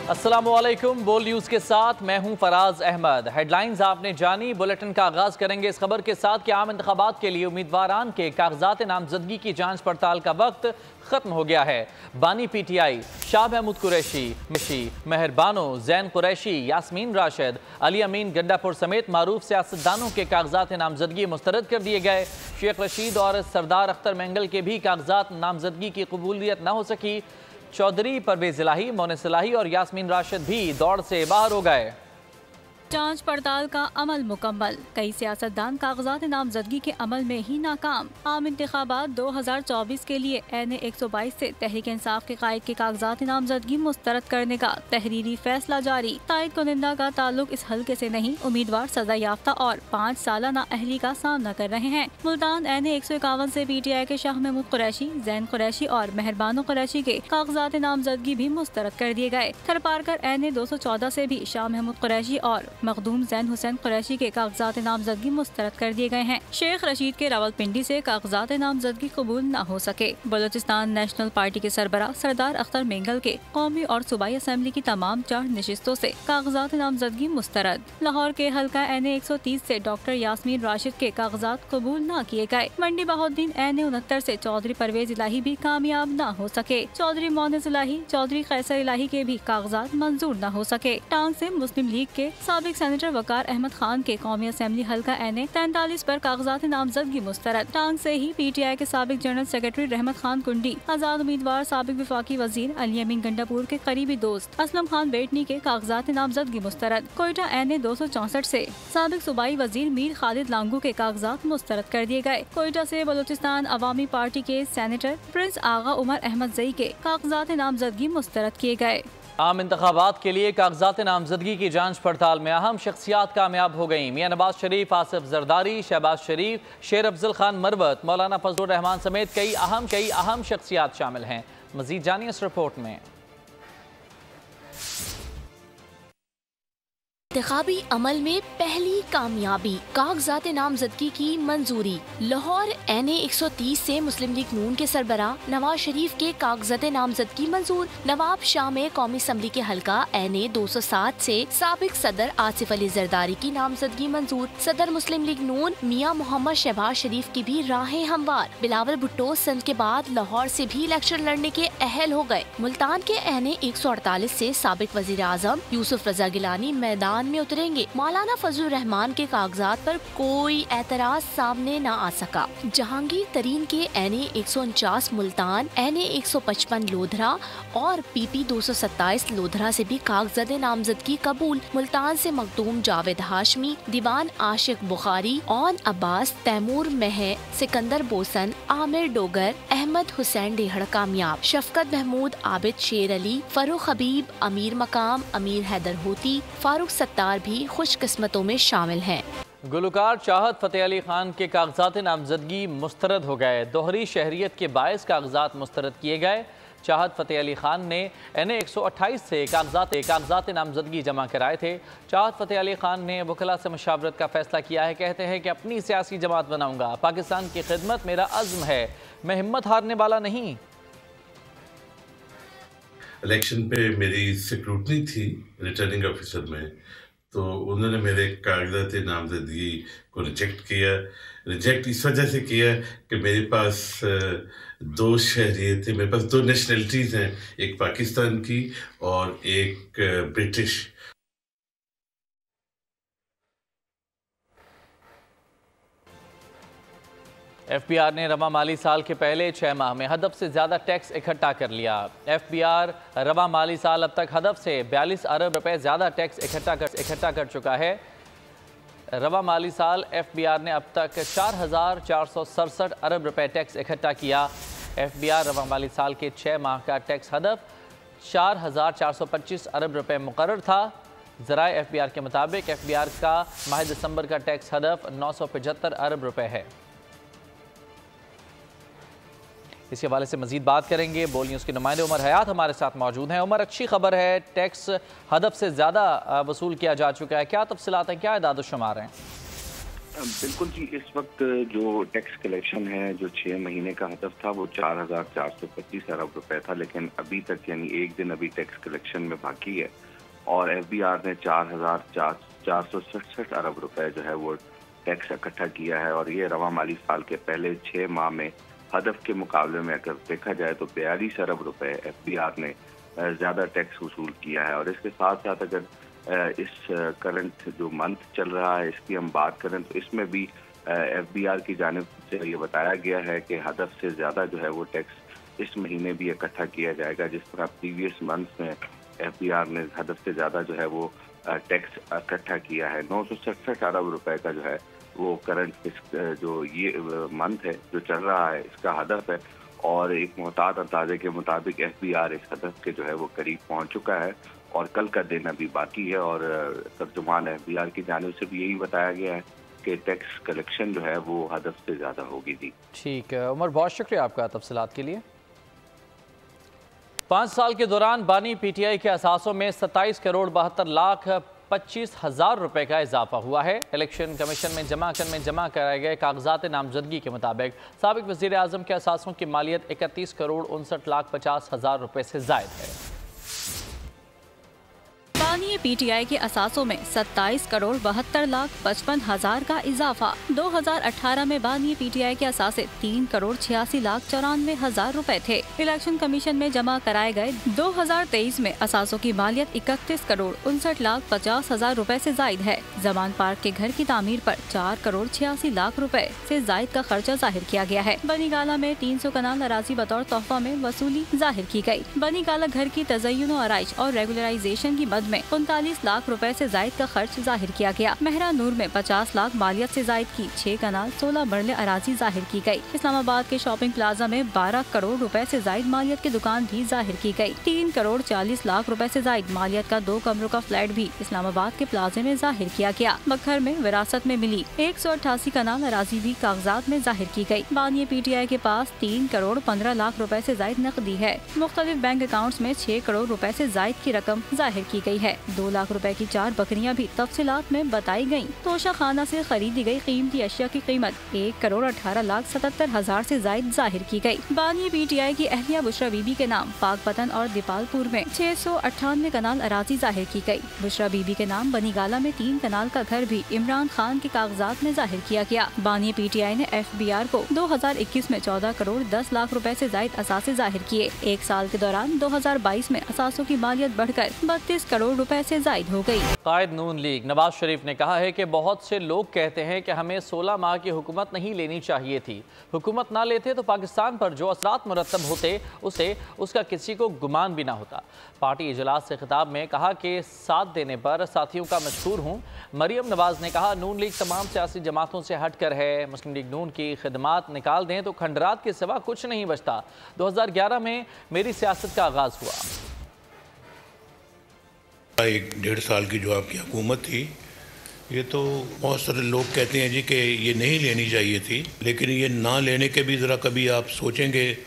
अस्सलामुअलैकुम। बोल न्यूज़ के साथ मैं हूं फराज अहमद। हेडलाइंस आपने जानी। बुलेटिन का आगाज़ करेंगे इस खबर के साथ कि आम इंतखाबात के लिए उम्मीदवारान के कागजात नामजदगी की जांच पड़ताल का वक्त ख़त्म हो गया है। बानी PTI शाह महमूद कुरैशी, मेहरबानो, जैन कुरैशी, यास्मीन राशिद, अली अमीन गंडापुर समेत मारूफ सियासतदानों के कागजात नामजदगी मुस्तरद कर दिए गए। शेख रशीद और सरदार अख्तर मैंगल के भी कागजात नामजदगी की कबूलियत न हो सकी। चौधरी परवेज इलाही, मोनिस इलाही और यास्मीन राशिद भी दौड़ से बाहर हो गए। जांच पड़ताल का अमल मुकम्मल। कई सियासतदान कागजात नामजदगी के अमल में ही नाकाम। आम इंतखाबात 2024 के लिए NA 122 से तहरीक इंसाफ के कायद के कागजात नामजदगी मुस्तरद करने का तहरीरी फैसला जारी। तायद कुनिंदा का ताल्लुक इस हल्के से नहीं। उम्मीदवार सजा याफ्ता और 5 साल नाअहली का सामना कर रहे हैं। मुल्तान NA 151 से PTI के शाह महमूद कुरैशी, जैन कुरैशी और मेहरबानो कुरैशी के कागजात नामजदगी भी मुस्तरद कर दिए गए। थरपारकर NA 214 से भी शाह महमूद कुरैशी और मखदूम जैन हुसैन कुरैशी के कागजात नामजदगी मुस्तरद कर दिए गए हैं। शेख रशीद के रावलपिंडी से कागजात नामजदगी कबूल न हो सके। बलोचिस्तान नेशनल पार्टी के सरबराह सरदार अख्तर मैंगल के कौमी और सूबाई असम्बली की तमाम 4 नशिस्तों से कागजात नामजदगी मुस्तरद। लाहौर के हल्का NA 130 से डॉक्टर यास्मीन राशिद के कागजात कबूल न किए गए। मंडी बहाउद्दीन NA 69 से चौधरी परवेज इलाही भी कामयाब न हो सके। चौधरी मोनिस इलाही, चौधरी कैसर इलाही के भी कागजात मंजूर न हो सके। टांग से मुस्लिम लीग के साबिक सेनेटर वकार अहमद खान के कौमी असम्बली हल्का NA 43 पर कागजात नामजदगी मुस्तरद। टांग से ही PTI के साबिक जनरल सेक्रेटरी रहमत खान कुंडी, आजाद उम्मीदवार साबिक विफाकी वजीर अली अमीन गंडापुर के करीबी दोस्त असलम खान बेटनी के कागजात नामजदगी मुस्तरद। कोयटा NA 264 से साबिक सूबाई वजीर मीर खालिद लांगू के कागजात मुस्तरद कर दिए गए। कोयटा से बलोचिस्तान अवामी पार्टी के सेनेटर प्रिंस आगा उमर अहमद जई के कागजात नामजदगी मुस्तरद किए गए। आम इंतखाबात के लिए कागजात नामजदगी की जांच पड़ताल में अहम शख्सियात कामयाब हो गईं। मियां नवाज शरीफ, आसिफ जरदारी, शहबाज शरीफ, शेर अफजल खान मरवत, मौलाना फजलुर रहमान समेत कई अहम शख्सियात शामिल हैं। मजीद जानिए इस रिपोर्ट में। इंतखाबी अमल में पहली कामयाबी, कागजात नामजदगी की मंजूरी। लाहौर NA 130 से मुस्लिम लीग नून के सरबराह नवाज शरीफ के कागजात नामजदगी मंजूर। नवाब शाह में कौमी असम्बली के हल्का NA 207 से साबिक सदर आसिफ अली जरदारी की नामजदगी मंजूर। सदर मुस्लिम लीग नून मियां मोहम्मद शहबाज शरीफ की भी राहें हमवार। बिलावल भुट्टो संद के बाद लाहौर से भी इलेक्शन लड़ने के अहल हो गए। मुल्तान के NA 148 से साबिक वजीर आजम यूसुफ रजा गिलानी मैदान में उतरेंगे। मौलाना फजलुर रहमान के कागजात पर कोई एतराज सामने न आ सका। जहांगीर तरीन के NA 149 मुल्तान, NA 155 लोधरा और PP 227 लोधरा से भी कागजात नामजदगी कबूल। मुल्तान से मखदूम जावेद हाशमी, दीवान आशिक बुखारी, ओन अब्बास, तैमूर महर, सिकंदर बोसन, आमिर डोगर, अहमद हुसैन डेहड़ कामयाब। शफकत महमूद, आबिद शेर अली, फरूख हबीब, अमीर मकाम, अमीर हैदर होती, फारूक सत्तार भी खुशकिस्मतों में शामिल हैं। गुलकार चाहत फतेह अली खान के कागजात नामजदगी मुस्तरद हो गए। दोहरी शहरियत के बायस कागजात मुस्तरद किए गए। चाहत फतेह अली खान ने NA 128 से कागजात नामजदगी जमा कराए थे। चाहत फतेह अली खान ने वकला से मुशावरत का फैसला किया है। कहते हैं कि अपनी सियासी जमात बनाऊंगा, पाकिस्तान की खिदमत मेरा अज़्म है, मैं हिम्मत हारने वाला नहीं। इलेक्शन पे मेरी सिक्रूटनी थी रिटर्निंग ऑफिसर में, तो उन्होंने मेरे कागजात नामजदगी को रिजेक्ट इस वजह से किया कि मेरे पास 2 शहरियत थे, मेरे पास 2 नेशनलिटीज़ हैं, एक पाकिस्तान की और एक ब्रिटिश। FBR ने रवा माली साल के पहले 6 माह में हदफ से ज़्यादा टैक्स इकट्ठा कर लिया। FBR रवा माली साल अब तक हदफ से 42 अरब रुपए ज़्यादा टैक्स इकट्ठा कर चुका है। रवा माली साल FBR ने अब तक 4,467 अरब रुपए टैक्स इकट्ठा किया। FBR रवा माली साल के 6 माह का टैक्स हदफ 4,425 अरब रुपए मुकर्रर था। ज़राए FBR के मुताबिक FBR का माह दिसंबर का टैक्स हदफ 975 अरब रुपए है। इसी हवाले से मजीद बात करेंगे। बोल न्यूज़ के नुमाइंदे उमर हयात हमारे साथ मौजूद हैं। उमर, अच्छी खबर है, टैक्स हदफ से ज़्यादा वसूल किया जा चुका है, क्या तफसीलात हैं, क्या इदाद शुमार हैं? बिल्कुल जी, इस वक्त जो टैक्स कलेक्शन है, जो 6 महीने का हदफ था वो 4,425 अरब रुपए था, लेकिन अभी तक यानी एक दिन अभी टैक्स कलेक्शन में बाकी है और FBR ने 4,467 अरब रुपए जो है वो टैक्स इकट्ठा किया है। और ये रवा माली साल के पहले 6 माह में हदफ के मुकाबले में अगर देखा जाए तो 42 अरब रुपए FBR ने ज़्यादा टैक्स वसूल किया है। और इसके साथ साथ अगर इस करंट जो मंथ चल रहा है इसकी हम बात करें तो इसमें भी FBR की जानिब से ये बताया गया है कि हदफ से ज़्यादा जो है वो टैक्स इस महीने भी इकट्ठा किया जाएगा। जिस तरह प्रीवियस मंथ में FBR ने हदफ से ज़्यादा जो है वो टैक्स इकट्ठा किया है। 967 अरब रुपए का जो है वो करंट जो ये मंथ है जो चल रहा है इसका हदफ है। और एक मोहतात अंदाजे के मुताबिक FBR इस हदफ के जो है वो करीब पहुंच चुका है और कल का दिन अभी बाकी है। और तर्जुमान FBR की जानिब से भी यही बताया गया है कि टैक्स कलेक्शन जो है वो हदफ से ज़्यादा होगी। जी ठीक है उमर, बहुत शुक्रिया आपका तफसीलात के लिए। 5 साल के दौरान बानी PTI के असासों में 27 करोड़ 72 लाख 25 हज़ार रुपए का इजाफा हुआ है। इलेक्शन कमीशन में जमा कराए गए कागजात नामजदगी के मुताबिक साबिक वज़ीर आज़म के असासों की मालियत 31 करोड़ 59 लाख 50 हज़ार रुपए से ज़ायद है। बानी PTI के असासों में 27 करोड़ 72 लाख 55 हज़ार का इजाफा। 2018 में बानी PTI के असासे 3 करोड़ 86 लाख 94 हज़ार रुपए थे। इलेक्शन कमीशन में जमा कराए गए 2023 में असासों की मालियत 31 करोड़ 59 लाख 50 हज़ार रुपए से जायद है। जमान पार्क के घर की तामीर पर 4 करोड़ 86 लाख रुपए से जायद का खर्चा जाहिर किया गया है। बनीगाला में 300 कनाल अराजी बतौर तोहफा में वसूली जाहिर की गयी। बनीगाला घर की तज़य्युन और आराइश और रेगुलराइजेशन की मद में 39 लाख रुपए से जायद का खर्च जाहिर किया गया। मेहरा नूर में 50 लाख मालियत से जायद की 6 कनाल 16 मरले अराजी जाहिर की गई। इस्लामाबाद के शॉपिंग प्लाजा में 12 करोड़ रुपए से जायद मालियत की दुकान भी जाहिर की गई। 3 करोड़ 40 लाख रुपए से जायद मालियत का 2 कमरों का फ्लैट भी इस्लामाबाद के प्लाजे में जाहिर किया गया। बखर में विरासत में मिली 188 कनाल अराजी भी कागजात में जाहिर की गई। बानी PTI के पास 3 करोड़ 15 लाख रुपए से जायद नकदी है। मुख्तलिफ बैंक अकाउंट्स में 6 करोड़ रुपए से जायद की रकम जाहिर की गई है। 2 लाख रुपए की 4 बकरियां भी तफसीलात में बताई गयी। तोशा खाना से खरीदी गई कीमती अशिया की कीमत 1 करोड़ 18 लाख 77 हज़ार से जायद जाहिर की गई। बानी PTI की अहलिया बुशरा बीबी के नाम पाकपतन और दीपालपुर में 698 कनाल अराजी जाहिर की गई। बुशरा बीबी के नाम बनीगाला में 3 कनाल का घर भी इमरान खान के कागजात में जाहिर किया गया। बानी PTI ने FBR को 2021 में 14 करोड़ 10 लाख रुपए से जायद असासे जाहिर किए। 1 साल के दौरान 2022 में असासों की मालियत बढ़कर 32 करोड़ रुपए से जायद हो गई। कायद नून लीग नवाज शरीफ ने कहा है कि बहुत से लोग कहते हैं कि हमें 16 माह की हुकूमत नहीं लेनी चाहिए थी। हुकूमत ना लेते तो पाकिस्तान पर जो असरात मुरतब होते उसका किसी को गुमान भी ना होता। पार्टी इजलास से खिताब में कहा कि साथ देने पर साथियों का मशहूर हूँ। मरियम नवाज ने कहा नून लीग तमाम सियासी जमातों से हट कर है। मुस्लिम लीग नून की खिदमात निकाल दें तो खंडरात के सिवा कुछ नहीं बचता। 2011 में मेरी सियासत का आगाज हुआ। 1.5 साल की जो आपकी हुकूमत थी, ये तो बहुत सारे लोग कहते हैं जी कि ये नहीं लेनी चाहिए थी, लेकिन ये ना लेने के भी ज़रा कभी आप सोचेंगे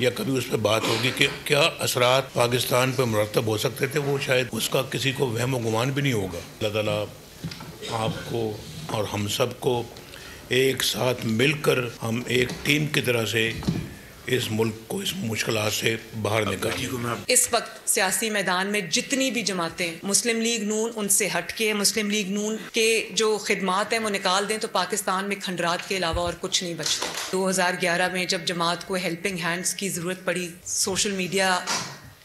या कभी उस पर बात होगी कि क्या असरात पाकिस्तान पर मुरतब हो सकते थे, वो शायद उसका किसी को वहम व गुमान भी नहीं होगा। अल्लाह ताला आपको और हम सब को एक साथ मिलकर हम एक टीम की तरह से इस मुल्क को इस मुश्किलात से बाहर निकालें। इस वक्त सियासी मैदान में जितनी भी जमातें, मुस्लिम लीग नून उनसे हट के मुस्लिम लीग नून के जो खिदमात हैं वो निकाल दें तो पाकिस्तान में खंडरात के अलावा और कुछ नहीं बचता। 2011 में जब जमात को हेल्पिंग हैंड्स की ज़रूरत पड़ी, सोशल मीडिया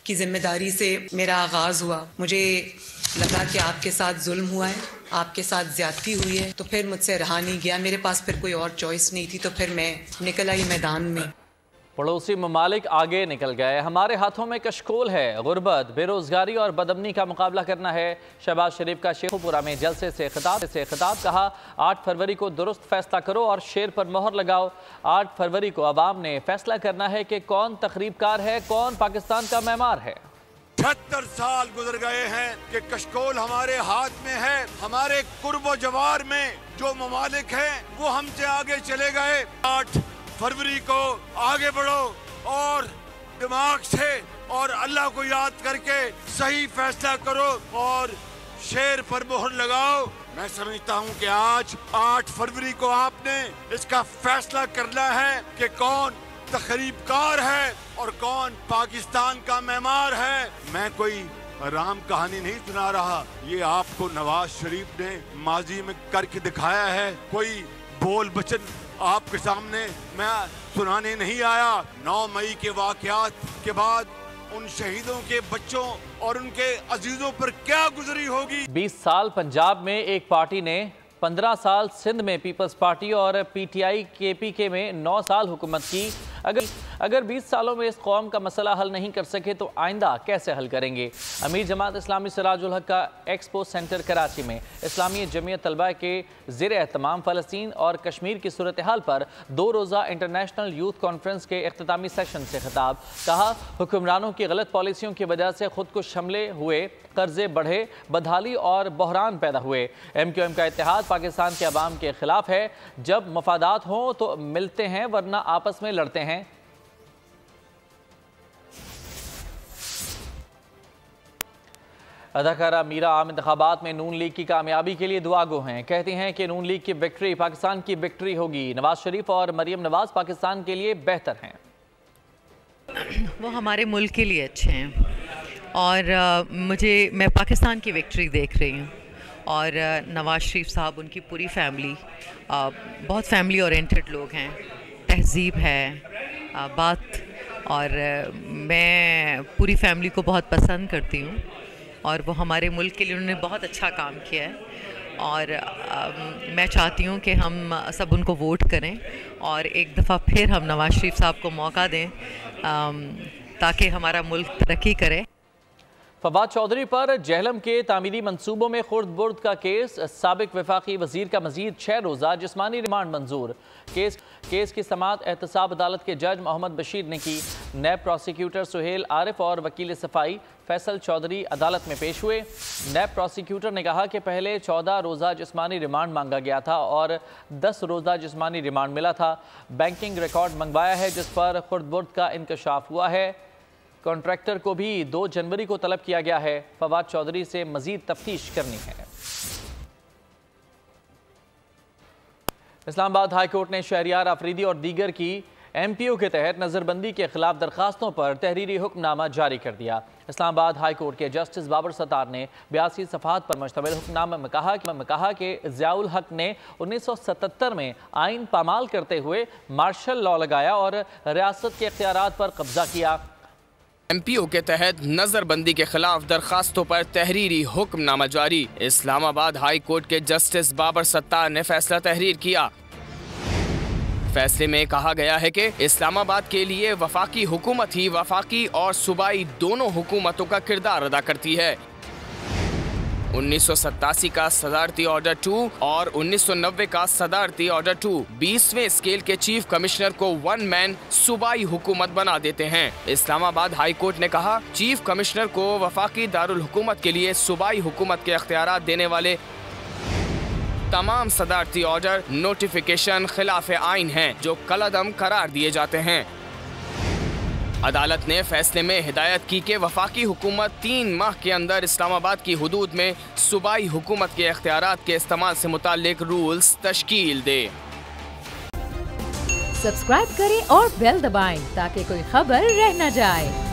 की जिम्मेदारी से मेरा आगाज़ हुआ, मुझे लगा कि आपके साथ जुल्म हुआ है, आपके साथ ज्यादती हुई है, तो फिर मुझसे रहा नहीं गया। मेरे पास फिर कोई और चॉइस नहीं थी, तो फिर मैं निकल आई मैदान में। पड़ोसी ममालिक आगे निकल गए। हमारे हाथों में कशकोल है। गुर्बत, बेरोजगारी और बदअमनी का मुकाबला करना है। शहबाज शरीफ का शेखुपुरा में जलसे से खिताब कहा 8 फरवरी को दुरुस्त फैसला करो और शेर पर मोहर लगाओ। 8 फरवरी को अवाम ने फैसला करना है कि कौन तखरीबकार है, कौन पाकिस्तान का मेमार है। 76 साल गुजर गए हैं कि कशकोल हमारे हाथ में है। हमारे कुर्बो जवार में जो ममालिक हैं वो हमसे आगे चले गए। 8 फरवरी को आगे बढ़ो और दिमाग से और अल्लाह को याद करके सही फैसला करो और शेर पर मोहर लगाओ। मैं समझता हूं कि आज 8 फरवरी को आपने इसका फैसला करना है कि कौन तखरीबकार है और कौन पाकिस्तान का मेमार है। मैं कोई राम कहानी नहीं सुना रहा, ये आपको नवाज शरीफ ने माजी में करके दिखाया है। कोई बोल बचन आपके सामने मैं सुनाने नहीं आया। 9 मई के वाकयात के बाद उन शहीदों के बच्चों और उनके अजीजों पर क्या गुजरी होगी। 20 साल पंजाब में एक पार्टी ने, 15 साल सिंध में पीपल्स पार्टी और पीटीआई केपीके में 9 साल हुकूमत की। अगर 20 सालों में इस कौम का मसला हल नहीं कर सके तो आइंदा कैसे हल करेंगे। अमीर जमात इस्लामी सिराजुल हक का एक्सपो सेंटर कराची में इस्लामी जमीयत तलबा के ज़ेर एहतमाम फ़लस्तीन और कश्मीर की सूरत हाल पर 2 रोज़ा इंटरनेशनल यूथ कॉन्फ्रेंस के इख्तितामी सेशन से खिताब। कहा, हुक्मरानों की गलत पॉलिसियों की वजह से खुद को हमले हुए, कर्जे बढ़े, बदहाली और बहरान पैदा हुए। MQM का इत्तेहाद पाकिस्तान के अवाम के खिलाफ है। जब मफादात हों तो मिलते हैं वरना आपस में लड़ते हैं। अदाकारा मीरा आम इंतखाबात में नून लीग की कामयाबी के लिए दुआगो हैं। कहती हैं कि नून लीग की विक्ट्री पाकिस्तान की विक्ट्री होगी। नवाज शरीफ और मरियम नवाज पाकिस्तान के लिए बेहतर हैं। वो हमारे मुल्क के लिए अच्छे हैं और मैं पाकिस्तान की विक्ट्री देख रही हूँ। और नवाज शरीफ साहब, उनकी पूरी फैमिली बहुत फैमिली ओरिएंटेड लोग हैं, तहजीब है बात, और मैं पूरी फैमिली को बहुत पसंद करती हूँ और वो हमारे मुल्क के लिए उन्होंने बहुत अच्छा काम किया है। और मैं चाहती हूँ कि हम सब उनको वोट करें और एक दफ़ा फिर हम नवाज शरीफ साहब को मौका दें ताकि हमारा मुल्क तरक्की करे। फवाद चौधरी पर जहलम के तामीरी मंसूबों में खुर्द बुर्द का केस। साबिक वफाकी वजीर का मजीद 6 रोज़ा जिस्मानी रिमांड मंजूर। केस की समाअत एहतसाब अदालत के जज मोहम्मद बशीर ने की। नैब प्रोसिक्यूटर सुहेल आरिफ और वकील सफाई फैसल चौधरी अदालत में पेश हुए। नैब प्रोसिक्यूटर ने कहा कि पहले 14 रोज़ा जिस्मानी रिमांड मांगा गया था और 10 रोज़ा जिस्मानी रिमांड मिला था। बैंकिंग रिकॉर्ड मंगवाया है जिस पर खुर्द बुर्द का इंकशाफ हुआ है। कॉन्ट्रैक्टर को भी 2 जनवरी को तलब किया गया है। फवाद चौधरी से मजीद तफ्तीश करनी है। इस्लामाबाद हाई कोर्ट ने शहरियार अफरीदी और दीगर की MPO के तहत नज़रबंदी के खिलाफ दरखास्तों पर तहरीरी हुक्मनामा जारी कर दिया। इस्लामाबाद हाई कोर्ट के जस्टिस बाबर सत्तार ने 82 सफ़हात पर मुश्तमिल हुक्मनामे में कहा कि ज़ियाउल हक ने 1977 में आइन पामाल करते हुए मार्शल लॉ लगाया और रियासत के इख्तियारात पर कब्जा किया। MPO के तहत नजरबंदी के खिलाफ दरखास्तों पर तहरीरी हुक्मनामा जारी। इस्लामाबाद हाई कोर्ट के जस्टिस बाबर सत्तार ने फैसला तहरीर किया। फैसले में कहा गया है कि इस्लामाबाद के लिए वफाकी हुकूमत ही वफाकी और सूबाई दोनों हुकूमतों का किरदार अदा करती है। 1987 का सदारती ऑर्डर 2 और 1990 का सदारती ऑर्डर 2 20वें स्केल के चीफ कमिश्नर को 1 मैन सूबाई हुकूमत बना देते हैं। इस्लामाबाद हाई कोर्ट ने कहा, चीफ कमिश्नर को वफाकी दारुल हुकूमत के लिए सूबाई हुकूमत के अख्तियारात देने वाले तमाम सदारती ऑर्डर नोटिफिकेशन खिलाफ आइन हैं जो कलअदम करार दिए जाते हैं। अदालत ने फैसले में हिदायत की कि वफाकी हुकूमत 3 माह के अंदर इस्लामाबाद की हुदूद में सूबाई हुकूमत के इख्तियारात के इस्तेमाल से मुताल्लिक रूल्स तश्कील दे। सब्सक्राइब करें और बेल दबाएं ताकि कोई खबर रह न जाए।